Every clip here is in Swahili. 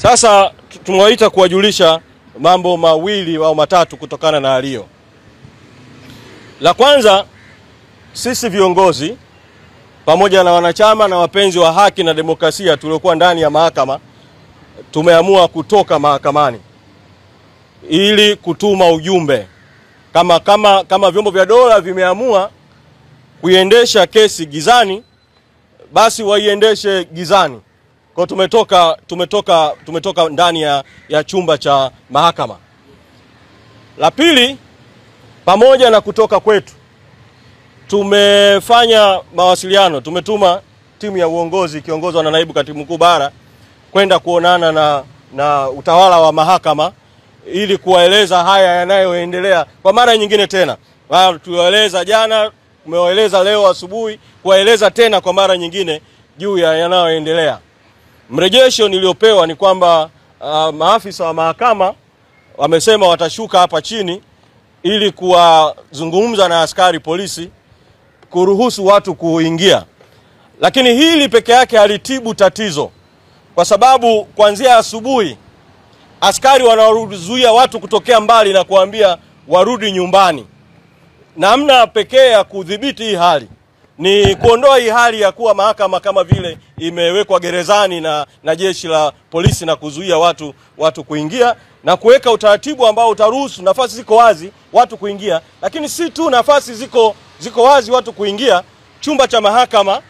Sasa tumewaita kuwajulisha mambo mawili au matatu kutokana na alio. La kwanza, sisi viongozi pamoja na wanachama na wapenzi wa haki na demokrasia tuliokuwa ndani ya mahakama tumeamua kutoka mahakamani ili kutuma ujumbe kama vyombo vya dola vimeamua kuiendesha kesi basi waiendeshe gizani. Kwa tumetoka ndani ya chumba cha mahakama. La pili, pamoja na kutoka kwetu, tumefanya mawasiliano, tumetuma timu ya uongozi ikiongozwa na naibu katibu mkuu bara kwenda kuonana na utawala wa mahakama ili kuwaeleza haya yanayoendelea kwa mara nyingine tena. Tuwaeleza jana, tumewaeleza leo asubuhi, kuwaeleza tena kwa mara nyingine juu ya yanayoendelea. Mrejesho niliopewa ni kwamba maafisa wa mahakama wamesema watashuka hapa chini ili kuwazungumza na askari polisi kuruhusu watu kuingia. Lakini hili peke yake halitibu tatizo, kwa sababu kuanzia asubuhi askari wanawazuia watu kutokea mbali na kuambia warudi nyumbani. Namna pekee ya kudhibiti hii hali ni kuondoa hii hali ya kuwa mahakama kama vile imewekwa gerezani na jeshi la polisi na kuzuia watu kuingia, na kuweka utaratibu ambao utaruhusu nafasi ziko wazi watu kuingia. Lakini si tu nafasi ziko wazi watu kuingia, chumba cha mahakama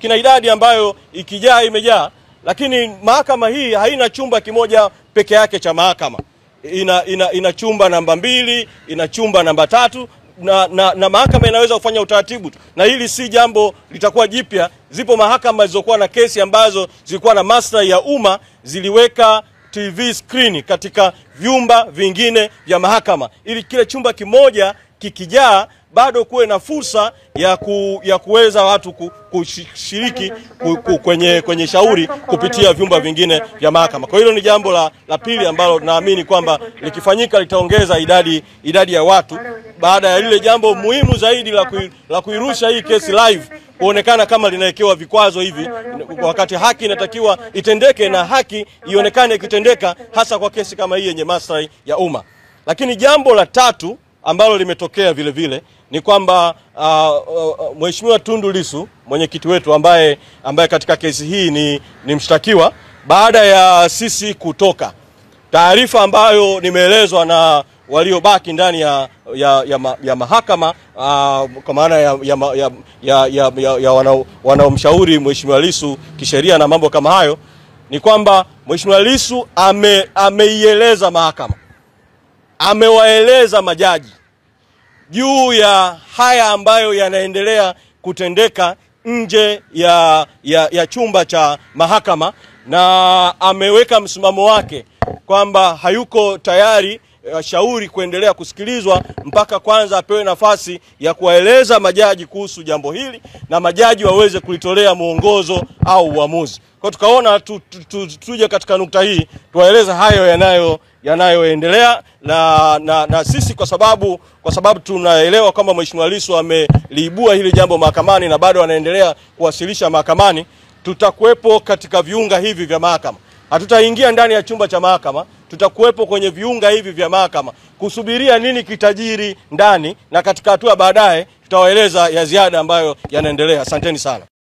kina idadi ambayo ikijaa imejaa. Lakini mahakama hii haina chumba kimoja peke yake cha mahakama. Ina chumba namba 2, ina chumba namba 3, na mahakama inaweza kufanya utaratibu. Na hili si jambo litakuwa jipya. Zipo mahakama zilizokuwa na kesi ambazo zilikuwa na maslahi ya umma, ziliweka TV screen katika vyumba vingine vya mahakama ili kile chumba kimoja kikijaa bado kuwe na fursa ya kuweza watu kushiriki kwenye shauri kupitia vyumba vingine vya mahakama. Kwa hilo ni jambo la pili ambalo naamini kwamba likifanyika litaongeza idadi ya watu, baada ya lile jambo muhimu zaidi la kuirusha hii kesi live kuonekana kama linawekewa vikwazo hivi, wakati haki inatakiwa itendeke na haki ionekane ikitendeka, hasa kwa kesi kama hii yenye maslahi ya umma. Lakini jambo la tatu ambalo limetokea vile vile ni kwamba Mheshimiwa Tundu Lissu, mwenyekiti wetu ambaye katika kesi hii ni mshtakiwa, baada ya sisi kutoka, taarifa ambayo nimeelezwa na waliobaki ndani ya mahakama kwa maana ya wanaomshauri Mheshimiwa Lissu kisheria na mambo kama hayo, ni kwamba Mheshimiwa Lissu ameieleza mahakama, amewaeleza majaji juu ya haya ambayo yanaendelea kutendeka nje ya chumba cha mahakama, na ameweka msimamo wake kwamba hayuko tayari shauri kuendelea kusikilizwa mpaka kwanza apewe nafasi ya kuwaeleza majaji kuhusu jambo hili na majaji waweze kulitolea mwongozo au uamuzi. Kwa tukaona tuje katika nukta hii tuwaeleza hayo yanayoendelea na sisi kwa sababu tunaelewa kama Mheshimiwa Lissu ameliibua hili jambo mahakamani na bado anaendelea kuwasilisha mahakamani, tutakuwepo katika viunga hivi vya mahakama. Hatutaingia ndani ya chumba cha mahakama, tutakuwepo kwenye viunga hivi vya mahakama kusubiria nini kitajiri ndani, na katika hatua baadaye tutawaeleza ya ziada ambayo yanaendelea. Asanteni sana.